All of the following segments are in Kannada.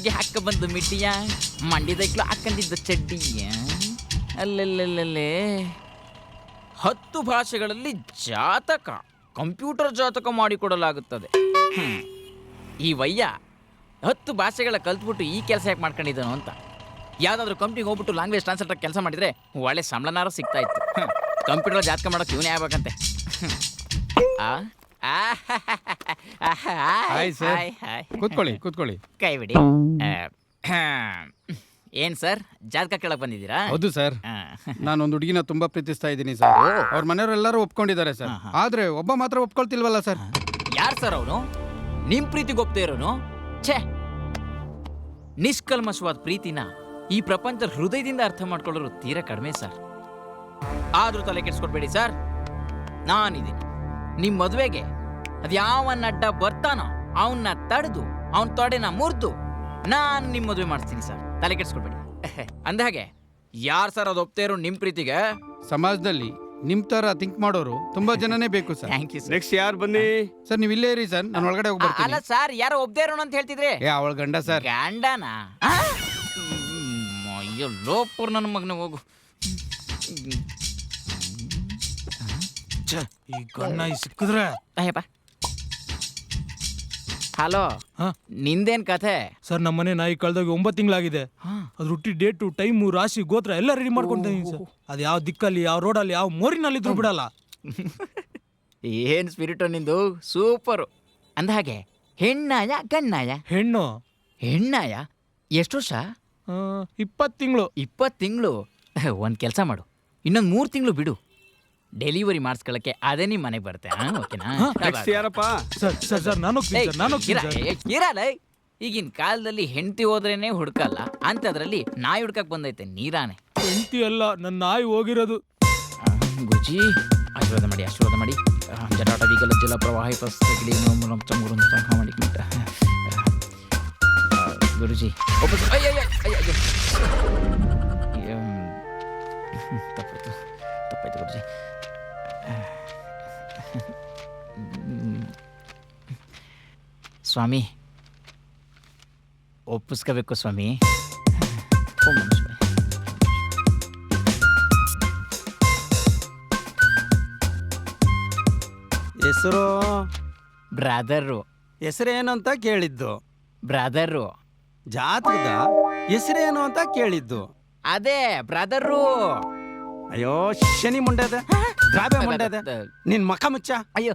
ಹಾಕ ಬಂದು ಮಿಟ್ಟಿಯ ಮಂಡಿದೈಕ್ಲು ಹಾಕಂದಿದ್ದ ಚಡ್ಡಿಯ ಅಲ್ಲಲ್ಲೇ 10 ಭಾಷೆಗಳಲ್ಲಿ ಜಾತಕ ಕಂಪ್ಯೂಟರ್ ಜಾತಕ ಮಾಡಿಕೊಡಲಾಗುತ್ತದೆ. ಈ ವಯ್ಯ 10 ಭಾಷೆಗಳ ಕಲ್ತ್ಬಿಟ್ಟು ಈ ಕೆಲಸ ಯಾಕೆ ಮಾಡ್ಕೊಂಡಿದ್ದಾನು ಅಂತ ಯಾವುದಾದ್ರೂ ಕಂಪ್ನಿಗೆ ಹೋಗ್ಬಿಟ್ಟು ಲ್ಯಾಂಗ್ವೇಜ್ ಟ್ರಾನ್ಸ್ಲೇಟರ್ ಕೆಲಸ ಮಾಡಿದರೆ ಒಳ್ಳೆ ಸಂಬಳನಾರು ಸಿಗ್ತಾ ಇತ್ತು. ಕಂಪ್ಯೂಟರ್ ಜಾತಕ ಮಾಡೋಕೆ ಇವನೇ ಆಗ್ಬೇಕಂತೆ. ಕೂತ್ಕೊಳ್ಳಿ. ಕೈ ಬಿಡಿ. ಏನ್ ಸರ್, ಜಾತಕ ಕೇಳಕ್ ಬಂದಿದ್ದೀರಾ? ಹೌದು ಸರ್, ನಾನೊಂದು ಹುಡುಗಿನ ತುಂಬಾ ಪ್ರೀತಿಸ್ತಾ ಇದ್ದೀನಿ ಸರ್. ಅವ್ರ ಮನೆಯವರೆಲ್ಲರೂ ಒಪ್ಕೊಂಡಿದ್ದಾರೆ ಸರ್, ಆದ್ರೆ ಒಬ್ಬ ಮಾತ್ರ ಒಪ್ಕೊಳ್ತಿಲ್ವಲ್ಲ ಸರ್. ಯಾರು ಸರ್ ಅವನು? ನಿಮ್ ಪ್ರೀತಿಗೆ ಒಪ್ತೇ ಇರೋನು? ಛೇ, ನಿಷ್ಕಲ್ಮಶವಾದ ಪ್ರೀತಿನ ಈ ಪ್ರಪಂಚ ಹೃದಯದಿಂದ ಅರ್ಥ ಮಾಡ್ಕೊಳ್ಳೋರು ತೀರಾ ಕಡಿಮೆ ಸರ್. ಆದ್ರೂ ತಲೆ ಕೆಡ್ಸ್ಕೊಡ್ಬೇಡಿ ಸರ್, ನಾನಿದ್ದೀನಿ. ನಿಮ್ ಮದುವೆಗೆ ಅದ್ಯಾವನ್ನ ಅಡ್ಡ ಬರ್ತಾನೋ ಅವನ್ನ ತಡೆದು ಅವನ್ ತೊಡೆನ ಮುರಿದು ನಾನು ನಿಮ್ ಮದುವೆ ಮಾಡ್ತೀನಿ ಸರ್. ತಲೆ ಕೆಡ್ಸ್ಕೊಡ್ಬೇಡಿ. ಅಂದಹಾಗೆ ಯಾರು ಸರ್ ಅದು ಒಪ್ತೇ ಇರೋ ನಿಮ್ ಪ್ರೀತಿಗೆ? ಸಮಾಜದಲ್ಲಿ ನಿಮ್ ತರ ಥಿಂಕ್ ಮಾಡೋರು ತುಂಬಾ ಜನನೇ ಬೇಕು sir. Thank you sir. Next ಯಾರು ಬನ್ನಿ ಸರ್, ನೀವು ಇಲ್ಲೇ ಇರಿ ಸರ್, ನಾನು ಒಳಗಡೆ ಅಲ್ಲ ಹೋಗ್ಬರ್ತೀನಿ. ಸರ್, ಯಾರೋ ಒಬ್ದೇ ಇರೋಣ ಅಂತ ಹೇಳ್ತಿದ್ರೆ. ಅವಳ ಗಂಡ ಸರ್. ಗಂಡನಾ? ಅಯ್ಯೋ ಲೋಪರ್ ನನ್ನ ಮಗನ, ಹೋಗು. ಈ ಗಣ್ಣ ಸಿಕ್ಕಿದ್ರೆ ಅಯ್ಯಪ್ಪ. ಹಲೋ, ನಿಂದೇನ್ ಕಥೆ? ಸರ್, ನಮ್ಮನೆ ನಾಯಿ ಕಳೆದಾಗ 9 ತಿಂಗಳಾಗಿದೆ. ಅದ್ರ ಹುಟ್ಟಿ ಡೇಟು, ಟೈಮು, ರಾಶಿ, ಗೋತ್ರ ಎಲ್ಲ ರೆಡಿ ಮಾಡ್ಕೊಂತೀನಿ ಸರ್. ಅದು ಯಾವ ದಿಕ್ಕಲ್ಲಿ, ಯಾವ ರೋಡಲ್ಲಿ, ಯಾವ ಮೋರಿನಲ್ಲಿದ್ರು ಬಿಡಲ್ಲ. ಏನ್ ಸ್ಪಿರಿಟ್ ನಿಂದು, ಸೂಪರು. ಅಂದಹಾಗೆ ಹೆಣ್ಣಾಯ ಗಣ್ಣಾಯ? ಹೆಣ್ಣು. ಹೆಣ್ಣಾಯ? ಎಷ್ಟು ವರ್ಷ? 20 ತಿಂಗಳು. 20 ತಿಂಗಳು? ಒಂದ್ ಕೆಲಸ ಮಾಡು, ಇನ್ನೊಂದು 3 ತಿಂಗಳು ಬಿಡು, ಡೆಲಿವರಿ ಮಾಡಿಸ್ಕೊಳಕ್ಕೆ ಅದೇ ನಿಮ್ಮ ಮನೆಗೆ ಬರುತ್ತೆ. ಓಕೆನಾ? ನೆಕ್ಸ್ಟ್ ಯಾರಪ್ಪ? ಸರ್ ನಾನು ಇರಲ್ಲ. ಈಗಿನ ಕಾಲದಲ್ಲಿ ಹೆಂಡತಿ ಹೋದ್ರೇನೆ ಹುಡ್ಕಲ್ಲ, ಅಂತದ್ರಲ್ಲಿ ನಾಯಿ ಹುಡ್ಕಕ್ ಬಂದೈತೆ ನೀರಾನೆ. ಹೆಂಡತಿ ಅಲ್ಲ, ನನ್ನ ನಾಯಿ ಹೋಗಿರೋದು. ಗುರುಜಿ ಆಶೀರ್ವಾದ ಮಾಡಿ. ಜಟಾಟ ವಿಕಲ ಜಲ ಪ್ರವಾಹ ಪಸ್ತಗಿಲಿ ಮಾಡಿ ಗುರುಜಿ ವಾಪಸ್. ತಪ್ಪಾಯ್ತು ಗುರುಜಿ. ಸ್ವಾಮಿ ಒಪ್ಪಿಸ್ಕೋಬೇಕು ಸ್ವಾಮಿ. ಹೆಸರು? ಬ್ರಾದರು. ಹೆಸರೇನು ಅಂತ ಕೇಳಿದ್ದು. ಬ್ರಾದರು. ಜಾತಕದ ಹೆಸರೇನು ಅಂತ ಕೇಳಿದ್ದು. ಅದೇ ಬ್ರಾದರು. ಅಯ್ಯೋ ಶನಿ ಮುಂಡೆದ, ದ್ರಾಬೆ ಮುಂಡೆದ, ನಿನ್ ಮಖ ಮುಚ್ಚ. ಅಯ್ಯೋ,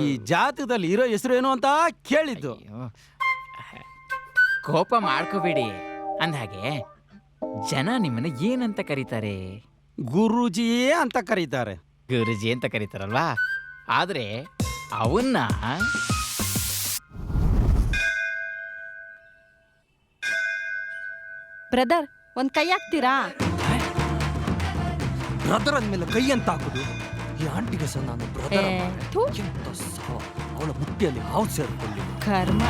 ಈ ಜಾತಕದಲ್ಲಿ ಇರೋ ಹೆಸರು ಏನು ಅಂತ ಕೇಳಿದ್ದು. ಕೋಪ ಮಾಡ್ಕೋಬೇಡಿ. ಅಂದಹಾಗೆ ಜನ ನಿಮ್ಮನ್ನ ಏನಂತ ಕರೀತಾರೆ? ಗುರೂಜಿಯೇ ಅಂತ ಕರೀತಾರೆ. ಗುರುಜಿ ಅಂತ ಕರೀತಾರಲ್ವಾ? ಆದ್ರೆ ಅವನ್ನ ಬ್ರದರ್, ಒಂದ್ ಕೈ ಹಾಕ್ತೀರಾ? ಬ್ರದರ್ ಅಂದ್ಮೇಲೆ ಕೈ ಅಂತ ಹಾಕುದು? ಈ ಆಂಟಿಗೆ ಸಹ ನಾನು ಬ್ರದರ್. ಎಂತ ಸಾವ, ಅವಳ ಮುಟ್ಟಿಯಲ್ಲಿ ಹಾವು ಸೇರ್ಕೊಳ್ಳಿ. ಕರ್ಮ.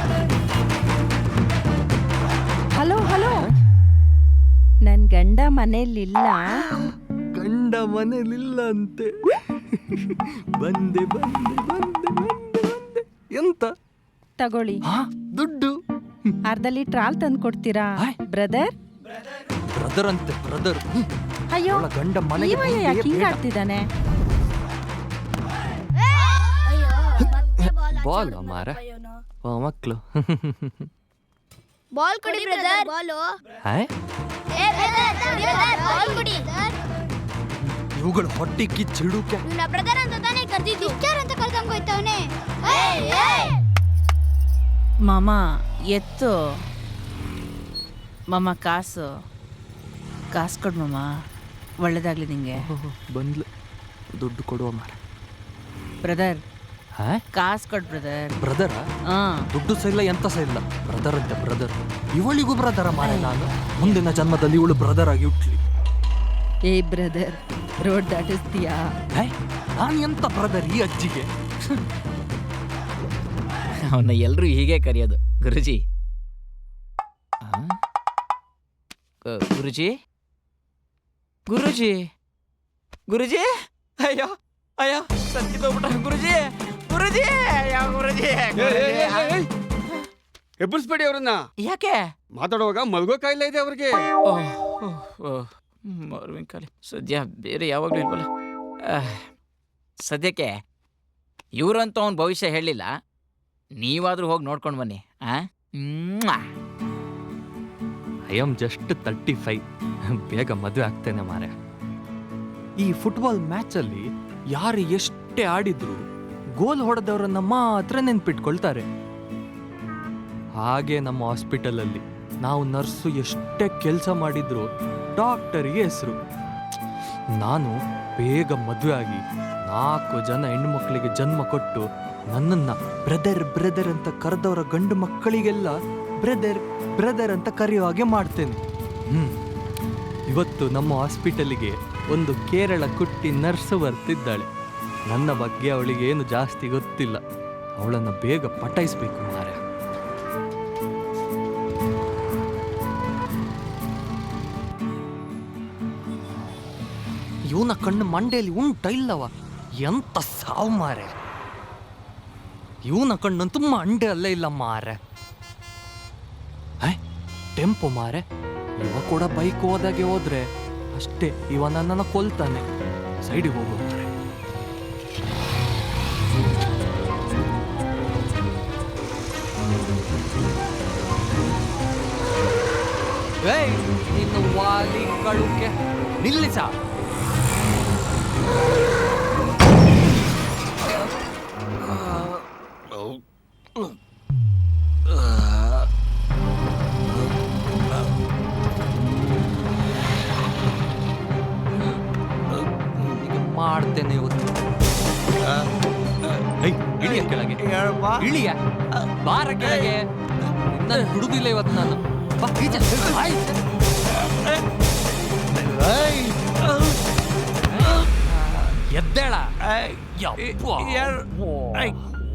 ಹಲೋ, ನನ್ ಗಂಡ ಮನೇಲಿಲ್ಲ. ಗಂಡ ಮನೇಲಿಲ್ಲ ಅಂತೆ. ಬಂದೆ. ಎಂತ? ತಗೊಳ್ಳಿ ದುಡ್ಡು. ಅರ್ಧ ಲೀಟರ್ ಹಾಲ್ ತಂದು ಕೊಡ್ತೀರಾ ಬ್ರದರ್? ಬ್ರದರ್ ಅಂತೆ, ಬ್ರದರ್. ಅಯ್ಯೋ, ಅವಳ ಗಂಡ ಮನೆಗೆ ಯಾಕೆ ಹಿಂಗಾಡ್ತಿದ್ದಾನೆ? ಬಾಲ್ ಮಾರ ಮಕ್ಕಳು. ಬಾಲ್ ಕೊಡಿ ಬ್ರದರ್. ಬಾಲ್ ಕೊಡಿ. ಇವುಗಳು ಹೊಟ್ಟೆ ಕಿಚ್ಚಿಡುಕೆ. ನನ್ನ ಬ್ರದರ್ ಅಂತ ತಾನೇ ಕರ್ದಿದ್ದು. ಪಿಕ್ಚರ್ ಅಂತ ಕರ್ಕೊಂಡ್ ಹೋಯ್ತವನೆ. ಮಾಮ ಎತ್ತು. ಮಾಮ ಕಾಸು ಕೊಡು ಮಾಮ, ಒಳ್ಳೇದಾಗ್ಲಿ ನಿಂಗೆ. ಬಂದ್ಲು, ದುಡ್ಡು ಕೊಡುವ ಮಾರ. ಬ್ರದರ್, ಕಾಸು ಕೊಡು ಬ್ರದರ್. ಬ್ರದರ? ದುಡ್ಡು ಸಹ ಎಂತ ಸಹ ಇಲ್ಲ. ಬ್ರದರ್ ಅಂತೆ, ಬ್ರದರ್. ಇವಳಿಗೂ ಬ್ರದರ ಮಾರ. ನಾನು ಮುಂದಿನ ಜನ್ಮದಲ್ಲಿ ಇವಳು ಬ್ರದರ್ ಆಗಿ ಹುಟ್ಲಿ. ಏ ಬ್ರದರ್, ರೋಡ್ ದಾಟಿಸ್ತೀಯಾ? ನಾನು ಎಂತ ಬ್ರದರ್ ಈ ಅಜ್ಜಿಗೆ? ಅವನ್ನ ಎಲ್ರು ಹೀಗೆ ಕರೆಯೋದು. ಗುರುಜಿ, ಗುರುಜಿ, ಗುರುಜಿ, ಗುರುಜಿ. ಅಯ್ಯೋ ಸತ್ತಿದ್ದೋಗ್ಬಿಟ್ಟ. ಗುರುಜಿ, ಅಯ್ಯೋ ಗುರುಜಿ. ಎಬ್ಬರಿಸ್ಬೇಡಿ ಅವ್ರನ್ನ. ಯಾಕೆ? ಮಾತಾಡುವಾಗ ಮಲ್ಗೋ ಕಾಯಿಲೆ ಇದೆ ಅವ್ರಿಗೆ. ಮರುವಿನ ಕಾಲಿ ಸದ್ಯ ಬೇರೆ ಯಾವಾಗಲೂ ಇಲ್ವಲ್ಲ. ಸದ್ಯಕ್ಕೆ ಇವರಂತೂ ಅವನ ಭವಿಷ್ಯ ಹೇಳಿಲ್ಲ. ನೀವಾದ್ರೂ ಹೋಗಿ ನೋಡ್ಕೊಂಡು ಬನ್ನಿ. I am just 35. ಬೇಗ ಮದುವೆ ಆಗ್ತೇನೆ ಮಾರೆ. ಈ ಫುಟ್ಬಾಲ್ ಮ್ಯಾಚಲ್ಲಿ ಯಾರು ಎಷ್ಟೇ ಆಡಿದ್ರು ಗೋಲ್ ಹೊಡೆದವರನ್ನ ಮಾತ್ರ ನೆನ್ಪಿಟ್ಕೊಳ್ತಾರೆ. ಹಾಗೆ ನಮ್ಮ ಹಾಸ್ಪಿಟಲಲ್ಲಿ ನಾವು ನರ್ಸು ಎಷ್ಟೇ ಕೆಲಸ ಮಾಡಿದ್ರು ಡಾಕ್ಟರಿಗೆ ಹೆಸರು. ನಾನು ಬೇಗ ಮದುವೆ ಆಗಿ 4 ಜನ ಹೆಣ್ಣುಮಕ್ಕಳಿಗೆ ಜನ್ಮ ಕೊಟ್ಟು ನನ್ನನ್ನು ಬ್ರದರ್ ಬ್ರದರ್ ಅಂತ ಕರೆದವರ ಗಂಡು ಮಕ್ಕಳಿಗೆಲ್ಲ ಬ್ರದರ್ ಬ್ರದರ್ ಅಂತ ಕರೆಯೋ ಹಾಗೆ ಮಾಡ್ತೇನೆ. ಇವತ್ತು ನಮ್ಮ ಹಾಸ್ಪಿಟಲಿಗೆ ಒಂದು ಕೇರಳ ಕುಟ್ಟಿ ನರ್ಸ್ ಬರ್ತಿದ್ದಾಳೆ. ನನ್ನ ಬಗ್ಗೆ ಅವಳಿಗೆ ಏನು ಜಾಸ್ತಿ ಗೊತ್ತಿಲ್ಲ. ಅವಳನ್ನು ಬೇಗ ಪಟಾಯಿಸ್ಬೇಕು ಮಾರೆ. ಇವನ ಕಣ್ಣು ಮಂಡೆಯಲ್ಲಿ ಉಂಟ ಇಲ್ಲವ? ಎಂತ ಸಾವು ಮಾರೆ. ಇವನ ಕಣ್ಣಂತೂ ಮಂಡೆ ಅಲ್ಲೇ ಇಲ್ಲ ಮಾರೆ. ಟೆಂಪೋ ಮಾರೆ. ಇವ ಕೂಡ ಬೈಕ್ ಹೋದಾಗೆ ಹೋದ್ರೆ ಅಷ್ಟೇ, ಇವ ನನ್ನನ್ನು ಕೊಲ್ತಾನೆ. ಸೈಡಿಗೆ ಹೋಗ್ತಾರೆ. ನಿನ್ನ ವಾಲಿ ಕಳುಕೆ ನಿಲ್ಲಿಸ. ಮಾಡ್ತೇನೆ ಇವತ್ತು. ಇಳಿಯ ಕೆಳಗೆ, ಇಳಿಯ ಬಾರ ಕೆಳಗೆ. ನನ್ನ ಹುಡುಗಿಲ್ಲ ಇವತ್ತು ನಾನು. ಬಾ, ಈಚೆ. ಎದ್ದೇಳ.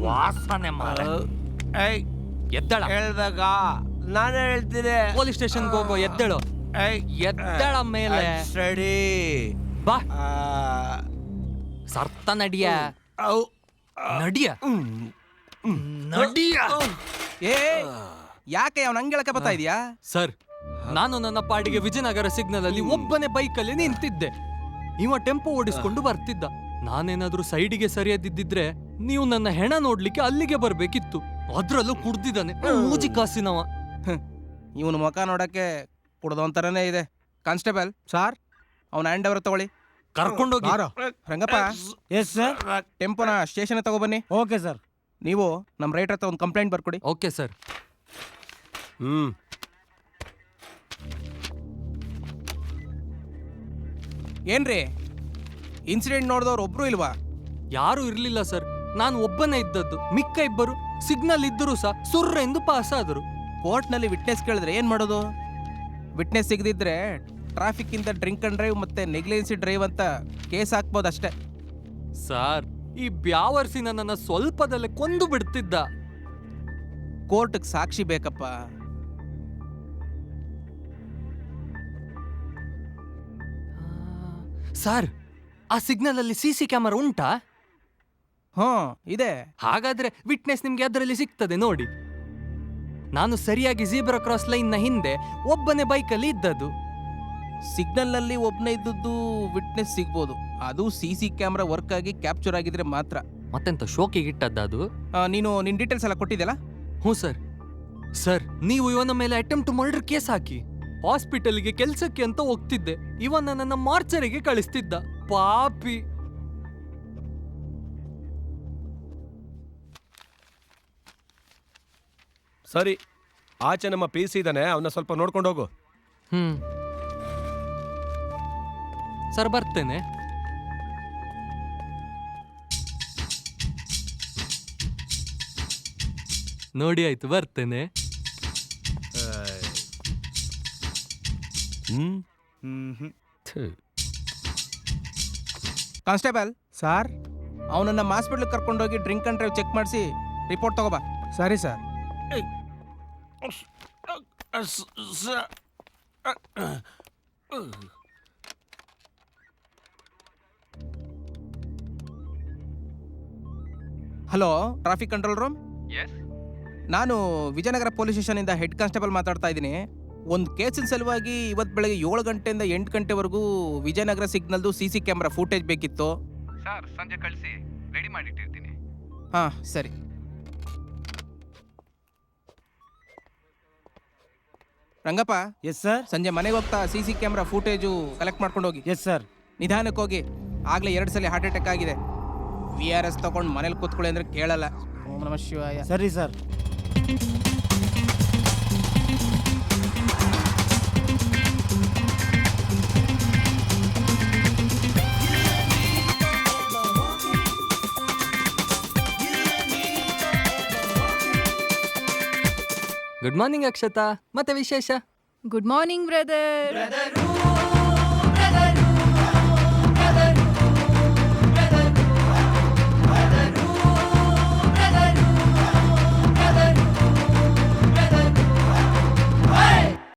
ವಾಸನೆ ಮಾರ. ಎದ್ದಳ. ಹೇಳ್ದಾಗ ನಾನು ಹೇಳ್ತೀನಿ. ಪೊಲೀಸ್ ಸ್ಟೇಷನ್ಗೆ ಹೋಗೋ. ಎದ್ದೇಳು. ಎದ್ದಳ ಮೇಲೆ. ಸರಿ ಬಾ. ಸರ್ತ ನಡಿಯ. ನಡಿಯ. ನಡಿಯ. ಏ ಯಾಕೆ ಅವ್ನು ಹಂಗೆಳಕ ಬರ್ತಾ ಇದೀಯಾ? ಸರ್, ನಾನು ನನ್ನ ಪಾಡಿಗೆ ವಿಜಯನಗರ ಸಿಗ್ನಲ್ ಅಲ್ಲಿ ಒಬ್ಬನೇ ಬೈಕಲ್ಲಿ ನಿಂತಿದ್ದೆ. ಇವ ಟೆಂಪೋ ಓಡಿಸ್ಕೊಂಡು ಬರ್ತಿದ್ದ. ನಾನೇನಾದ್ರೂ ಸೈಡಿಗೆ ಸರಿಯದಿದ್ದಿದ್ರೆ ನೀವು ನನ್ನ ಹೆಣ ನೋಡ್ಲಿಕ್ಕೆ ಅಲ್ಲಿಗೆ ಬರ್ಬೇಕಿತ್ತು. ಅದ್ರಲ್ಲೂ ಕುಡ್ದಿದ್ದಾನೆ ಮೂಜಿ ಕಾಸಿನವ. ಇವನು ಮುಖ ನೋಡಕ್ಕೆ ಕುಡ್ದೊಂತರನೇ ಇದೆ. ಕಾನ್ಸ್ಟೇಬಲ್ ಸಾರ್, ಅವನ ಹ್ಯಾಂಡ್ ಓವರ್ ತಗೊಳ್ಳಿ. ಕರ್ಕೊಂಡೋಗಿ. ರಂಗಪ್ಪ. Yes sir. ಟೆಂಪೋನ ಸ್ಟೇಷನ್ ತಗೊಬನ್ನಿ. Okay sir. ನೀವು ನಮ್ಮ ರೈಟರ್ ಹತ್ರ ಒಂದು ಕಂಪ್ಲೇಂಟ್ ಬರ್ಕೊಡಿ. Okay sir. ಏನ್ರಿ ಇನ್ಸಿಡೆಂಟ್ ನೋಡಿದವ್ರು ಒಬ್ರು ಇಲ್ವಾ? ಯಾರು ಇರ್ಲಿಲ್ಲ ಸರ್. ನಾನು ಒಬ್ಬನೇ ಇದ್ದದ್ದು. ಮಿಕ್ಕ ಇಬ್ಬರು ಸಿಗ್ನಲ್ ಇದ್ದರೂ ಸಹ ಸುರ್ರ ಎಂದು ಪಾಸ್ ಆದರು. ಕೋರ್ಟ್ನಲ್ಲಿ ವಿಟ್ನೆಸ್ ಕೇಳಿದ್ರೆ ಏನ್ ಮಾಡೋದು? ವಿಟ್ನೆಸ್ ಸಿಗದಿದ್ರೆ ಟ್ರಾಫಿಕ್ ಇಂದ ಡ್ರಿಂಕ್ ಅಂಡ್ ಡ್ರೈವ್ ಮತ್ತೆ ನೆಗ್ಲಿಜೆನ್ಸಿ ಡ್ರೈವ್ ಅಂತ ಕೇಸ್ ಹಾಕ್ಬೋದು ಅಷ್ಟೇ. ಸರ್, ಈ ಬ್ಯಾವರ್ಸಿ ನನ್ನನ್ನು ಸ್ವಲ್ಪದಲ್ಲೇ ಕೊಂದು ಬಿಡ್ತಿದ್ದ. ಕೋರ್ಟ್ಗೆ ಸಾಕ್ಷಿ ಬೇಕಪ್ಪ. ಸರ್, ಆ ಸಿಗ್ನಲ್ ಅಲ್ಲಿ CC ಕ್ಯಾಮರಾ ಉಂಟಾ? ಇದೆ. ಹಾಗಾದ್ರೆ ವಿಟ್ನೆಸ್ ನಿಮ್ಗೆ ಅದರಲ್ಲಿ ಸಿಗ್ತದೆ ನೋಡಿ. ನಾನು ಸರಿಯಾಗಿ ಜೀಬ್ರಾ ಕ್ರಾಸ್ ಲೈನ್ ನ ಹಿಂದೆ ಒಬ್ಬನೇ ಬೈಕಲ್ಲಿ ಇದ್ದದ್ದು. ಸಿಗ್ನಲ್ ನಲ್ಲಿ ಒಬ್ಬನೇ ಇದ್ದದ್ದು ವಿಟ್ನೆಸ್ ಸಿಗ್ಬೋದು. ಅದು CC ಕ್ಯಾಮ್ರಾ ವರ್ಕ್ ಆಗಿ ಕ್ಯಾಪ್ಚರ್ ಆಗಿದ್ರೆ ಮಾತ್ರ. ಮತ್ತೆಂತ ಶೋಕಿಗೆ ಇಟ್ಟದ್ದು? ನೀನು ನಿನ್ ಡೀಟೇಲ್ಸ್ ಎಲ್ಲ ಕೊಟ್ಟಿದ್ದೆಲ್ಲ? ಹ್ಞೂ ಸರ್. ಸರ್, ನೀವು ಇವನ ಮೇಲೆ ಅಟೆಂಪ್ಟ್ ಮರ್ಡರ್ ಕೇಸ್ ಹಾಕಿ. ಹಾಸ್ಪಿಟಲ್ಗೆ ಕೆಲ್ಸಕ್ಕೆ ಅಂತ ಹೋಗ್ತಿದ್ದೆ. ಇವನ ನನ್ನ ಮಾರ್ಚರಿಗೆ ಕಳಿಸ್ತಿದ್ದ. ಪಾಪಿ. ಸರಿ, ಆಚೆ ನಮ್ಮ PC ಇದ್ದಾನೆ, ಅವನ್ನ ಸ್ವಲ್ಪ ನೋಡ್ಕೊಂಡು ಹೋಗು. ಸರ್, ಬರ್ತೇನೆ. ನೋಡಿ ಆಯ್ತು, ಬರ್ತೇನೆ. ಕಾನ್ಸ್ಟೇಬಲ್ ಸಾರ್, ಅವನನ್ನ ಹಾಸ್ಪಿಟ್ಲ್ ಕರ್ಕೊಂಡೋಗಿ ಡ್ರಿಂಕ್ ಅಂಡ್ ಡ್ರೈವ್ ಚೆಕ್ ಮಾಡಿಸಿ ರಿಪೋರ್ಟ್ ತಗೋಬಾ. ಸರಿ sir. Hello, traffic control room. ನಾನು ವಿಜಯನಗರ ಪೊಲೀಸ್ ಸ್ಟೇಷನಿಂದ ಹೆಡ್ ಕಾನ್ಸ್ಟೇಬಲ್ ಮಾತಾಡ್ತಾ ಇದ್ದೀನಿ. ಒಂದು ಕೇಸಿನ ಸಲುವಾಗಿ ಇವತ್ತು ಬೆಳಗ್ಗೆ 7 ಗಂಟೆಯಿಂದ 8 ಗಂಟೆವರೆಗೂ ವಿಜಯನಗರ ಸಿಗ್ನಲ್ದು CC ಕ್ಯಾಮ್ರಾ ಫುಟೇಜ್ ಬೇಕಿತ್ತು. ಸರ್ ಸಂಜೆ ಕಳಿಸಿ ರೆಡಿ ಮಾಡಿಟ್ಟಿರ್ತೀನಿ. ಹಾಂ ಸರಿ. Rangappa, yes sir. ಸಂಜೆ ಮನೆಗೆ ಹೋಗ್ತಾ CC ಕ್ಯಾಮ್ರಾ ಫುಟೇಜು ಕಲೆಕ್ಟ್ ಮಾಡ್ಕೊಂಡು ಹೋಗಿ. Yes sir. ನಿಧಾನಕ್ಕೆ ಹೋಗಿ. ಆಗಲೇ 2 ಸಲ ಹಾರ್ಟ್ ಅಟ್ಯಾಕ್ ಆಗಿದೆ. VRS ತಗೊಂಡು ಮನೇಲಿ ಕೂತ್ಕೊಳ್ಳಿ ಅಂದ್ರೆ ಕೇಳಲ್ಲ. ಓಂ ನಮಃ ಶಿವಾಯ. ಸರಿ ಸರ್. Good morning Akshata. ಮತ್ತೆ ವಿಶೇಷ? Good morning brother.